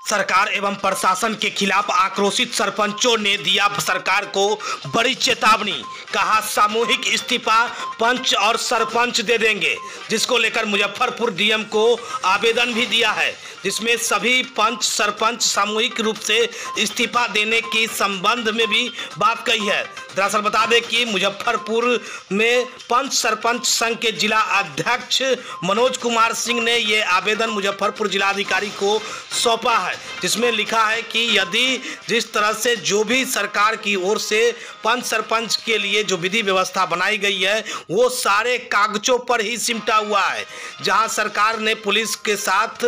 सरकार एवं प्रशासन के खिलाफ आक्रोशित सरपंचों ने दिया सरकार को बड़ी चेतावनी। कहा सामूहिक इस्तीफा पंच और सरपंच दे देंगे, जिसको लेकर मुजफ्फरपुर डीएम को आवेदन भी दिया है, जिसमें सभी पंच सरपंच सामूहिक रूप से इस्तीफा देने के संबंध में भी बात कही है। दरअसल बता दें कि मुजफ्फरपुर में पंच सरपंच संघ के जिला अध्यक्ष मनोज कुमार सिंह ने ये आवेदन मुजफ्फरपुर जिलाधिकारी को सौंपा है, जिसमें लिखा है कि यदि जिस तरह से जो भी सरकार की ओर से पंच सरपंच के लिए जो विधि व्यवस्था बनाई गई है वो सारे कागजों पर ही सिमटा हुआ है। जहां सरकार ने पुलिस के साथ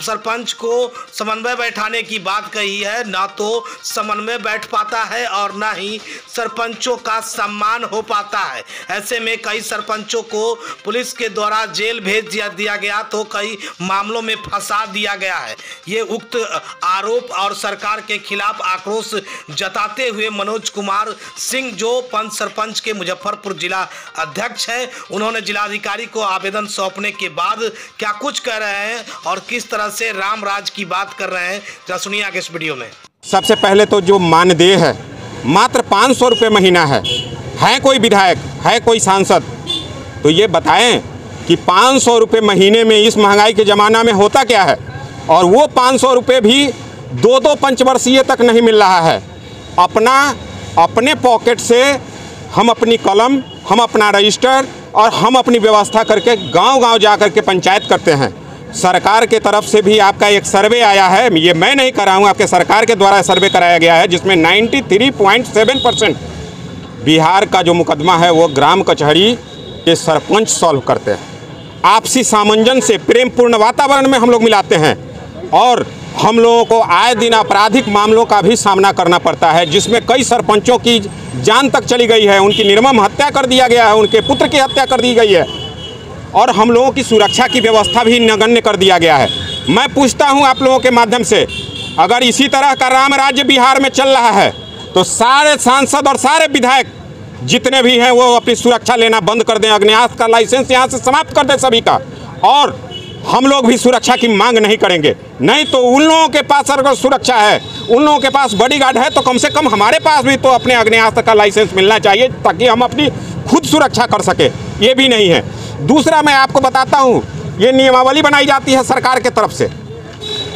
सरपंच को समन्वय बैठाने की बात कही है, ना तो समन्वय बैठ पाता है और ना ही सरपंचों का सम्मान हो पाता है। ऐसे में कई सरपंचों को पुलिस के द्वारा जेल भेज दिया गया, तो कई मामलों में फंसा दिया गया है। ये उक्त आरोप और सरकार के खिलाफ आक्रोश जताते हुए मनोज कुमार सिंह, जो पंच सरपंच के मुजफ्फरपुर जिला अध्यक्ष हैं, उन्होंने जिलाधिकारी को आवेदन सौंपने के बाद क्या कुछ कह रहे हैं और किस तरह से राम राज की बात कर रहे हैं, जरा सुनिए आगे इस वीडियो में। सबसे पहले तो जो मानदेय है मात्र 500 रुपये महीना है कोई विधायक, है कोई सांसद, तो ये बताएं कि 500 रुपये महीने में इस महंगाई के ज़माना में होता क्या है। और वो 500 रुपये भी दो पंचवर्षीय तक नहीं मिल रहा है। अपने पॉकेट से हम अपनी कलम, हम अपना रजिस्टर और हम अपनी व्यवस्था करके गांव-गांव जा कर के पंचायत करते हैं। सरकार के तरफ से भी आपका एक सर्वे आया है, ये मैं नहीं कर रहा हूँ, आपके सरकार के द्वारा सर्वे कराया गया है, जिसमें 93.7% बिहार का जो मुकदमा है वो ग्राम कचहरी के सरपंच सॉल्व करते हैं। आपसी सामंजस्य से प्रेमपूर्ण वातावरण में हम लोग मिलाते हैं और हम लोगों को आए दिन आपराधिक मामलों का भी सामना करना पड़ता है, जिसमें कई सरपंचों की जान तक चली गई है, उनकी निर्मम हत्या कर दिया गया है, उनके पुत्र की हत्या कर दी गई है और हम लोगों की सुरक्षा की व्यवस्था भी नगण्य कर दिया गया है। मैं पूछता हूं आप लोगों के माध्यम से, अगर इसी तरह का राम राज्य बिहार में चल रहा है तो सारे सांसद और सारे विधायक जितने भी हैं वो अपनी सुरक्षा लेना बंद कर दें, अग्नियास्त्र का लाइसेंस यहाँ से समाप्त कर दें सभी का, और हम लोग भी सुरक्षा की मांग नहीं करेंगे। नहीं तो उन लोगों के पास अगर सुरक्षा है, उन लोगों के पास बॉडीगार्ड है, तो कम से कम हमारे पास भी तो अपने अग्नियास्त्र का लाइसेंस मिलना चाहिए ताकि हम अपनी खुद सुरक्षा कर सके। ये भी नहीं है। दूसरा मैं आपको बताता हूँ, ये नियमावली बनाई जाती है सरकार के तरफ से,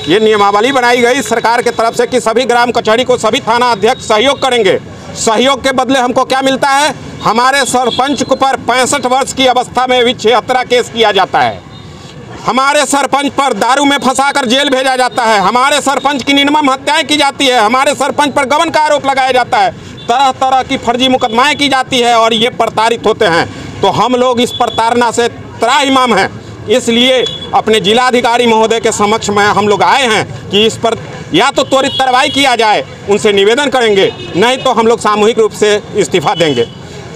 ये नियमावली बनाई गई सरकार के तरफ से कि सभी ग्राम कचहरी को सभी थाना अध्यक्ष सहयोग करेंगे। सहयोग के बदले हमको क्या मिलता है, हमारे सरपंच पर 65 वर्ष की अवस्था में भी 76 केस किया जाता है, हमारे सरपंच पर दारू में फंसाकर जेल भेजा जाता है, हमारे सरपंच की निर्मम हत्याएं की जाती है, हमारे सरपंच पर गबन का आरोप लगाया जाता है, तरह तरह की फर्जी मुकदमाएं की जाती है और ये प्रताड़ित होते हैं। तो हम लोग इस प्रताड़ना से त्राहिमाम हैं, इसलिए अपने जिलाधिकारी महोदय के समक्ष में हम लोग आए हैं कि इस पर या तो त्वरित कार्रवाई किया जाए, उनसे निवेदन करेंगे, नहीं तो हम लोग सामूहिक रूप से इस्तीफा देंगे।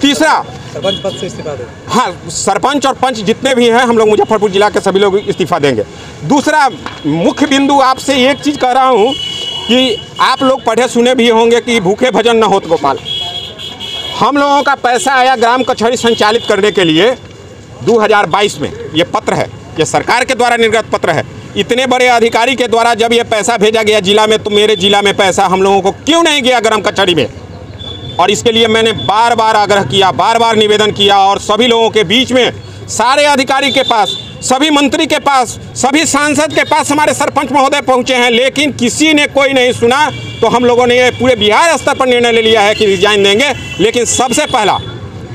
तीसरा, सरपंच पद से इस्तीफा देंगे। हाँ, सरपंच और पंच जितने भी हैं हम लोग मुजफ्फरपुर जिला के सभी लोग इस्तीफा देंगे। दूसरा मुख्य बिंदु आपसे एक चीज़ कह रहा हूँ कि आप लोग पढ़े सुने भी होंगे कि भूखे भजन न होत गोपाल। हम लोगों का पैसा आया ग्राम कचहरी संचालित करने के लिए 2022 में, ये पत्र है, ये सरकार के द्वारा निर्गत पत्र है। इतने बड़े अधिकारी के द्वारा जब ये पैसा भेजा गया जिला में, तो मेरे जिला में पैसा हम लोगों को क्यों नहीं गया ग्राम कचहरी में? और इसके लिए मैंने बार बार आग्रह किया, बार बार निवेदन किया और सभी लोगों के बीच में, सारे अधिकारी के पास, सभी मंत्री के पास, सभी सांसद के पास हमारे सरपंच महोदय पहुंचे हैं, लेकिन किसी ने कोई नहीं सुना। तो हम लोगों ने ये पूरे बिहार स्तर पर निर्णय ले लिया है कि रिजाइन देंगे। लेकिन सबसे पहला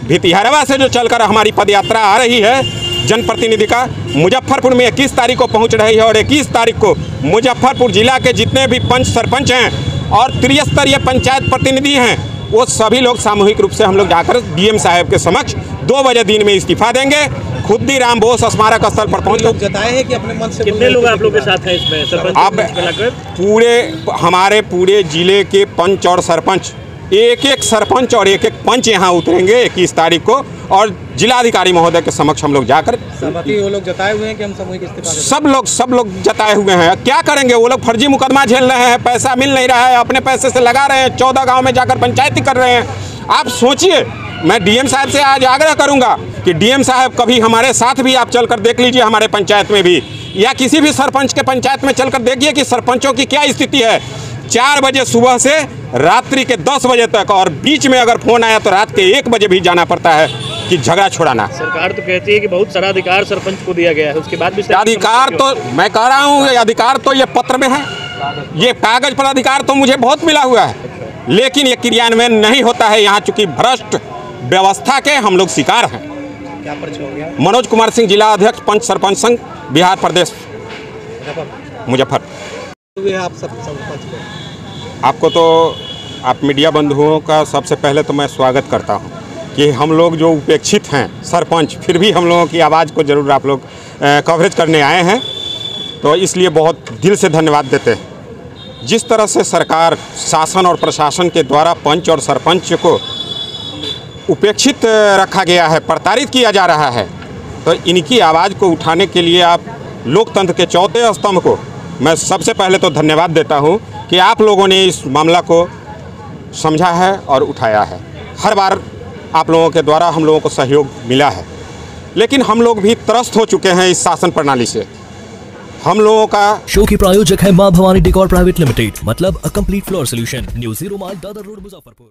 भितिहरवा से जो चलकर हमारी पदयात्रा आ रही है जनप्रतिनिधि का, मुजफ्फरपुर में 21 तारीख को पहुँच रही है और 21 तारीख को मुजफ्फरपुर जिला के जितने भी पंच सरपंच हैं और त्रिस्तरीय पंचायत प्रतिनिधि हैं, वो सभी लोग सामूहिक रूप से हम लोग जाकर डीएम साहब के समक्ष 2 बजे दिन में इस्तीफा देंगे। खुद्दीराम बोस स्मारक स्थल पर पहुंच लोग जताए हैं कि अपने मन से कितने लोग आप लोग के साथ हैं इसमें सरपंच? अब हमारे पूरे जिले के पंच और सरपंच, एक सरपंच और एक पंच यहाँ उतरेंगे 21 तारीख को और जिलाधिकारी महोदय के समक्ष हम लोग जाकर सहमति वो लोग जताए हुए हैं कि हम सामूहिक इस्तीफा देंगे। सब लोग जताए हुए हैं। क्या करेंगे वो लोग? फर्जी मुकदमा झेल रहे हैं, पैसा मिल नहीं रहा है, अपने पैसे से लगा रहे हैं, 14 गाँव में जाकर पंचायती कर रहे हैं। आप सोचिए, मैं डीएम साहब से आज आग्रह करूंगा कि डीएम साहब कभी हमारे साथ भी आप चलकर देख लीजिए हमारे पंचायत में भी या किसी भी सरपंच के पंचायत में चलकर देखिए कि सरपंचों की क्या स्थिति है। 4 बजे सुबह से रात्रि के 10 बजे तक, और बीच में अगर फ़ोन आया तो रात के 1 बजे भी जाना पड़ता है कि झगड़ा छुड़ाना। सरकार तो कहती है कि बहुत सारा अधिकार सरपंच को दिया गया है, उसके बाद भी अधिकार तो मैं कह रहा हूँ, अधिकार तो ये पत्र में है, ये कागज पर अधिकार तो मुझे बहुत मिला हुआ है, लेकिन ये क्रियान्वयन नहीं होता है यहाँ, चूंकि भ्रष्ट व्यवस्था के हम लोग शिकार हैं। क्या परिचय हो गया? मनोज कुमार सिंह, जिला अध्यक्ष पंच सरपंच संघ, बिहार प्रदेश, मुजफ्फरपुर। हुए आप सब सरपंच को आपको तो आप मीडिया बंधुओं का सबसे पहले तो मैं स्वागत करता हूं कि हम लोग जो उपेक्षित हैं सरपंच, फिर भी हम लोगों की आवाज़ को ज़रूर आप लोग कवरेज करने आए हैं, तो इसलिए बहुत दिल से धन्यवाद देते हैं। जिस तरह से सरकार, शासन और प्रशासन के द्वारा पंच और सरपंच को उपेक्षित रखा गया है, प्रताड़ित किया जा रहा है, तो इनकी आवाज़ को उठाने के लिए आप लोकतंत्र के चौथे स्तंभ को मैं सबसे पहले तो धन्यवाद देता हूं कि आप लोगों ने इस मामला को समझा है और उठाया है। हर बार आप लोगों के द्वारा हम लोगों को सहयोग मिला है, लेकिन हम लोग भी त्रस्त हो चुके हैं इस शासन प्रणाली से। हम लोगों का शो की प्रायोजक है मां भवानी डेकोर प्राइवेट लिमिटेड, मतलब a complete floor solution, new 0 mile Dadar road, Muzaffarpur.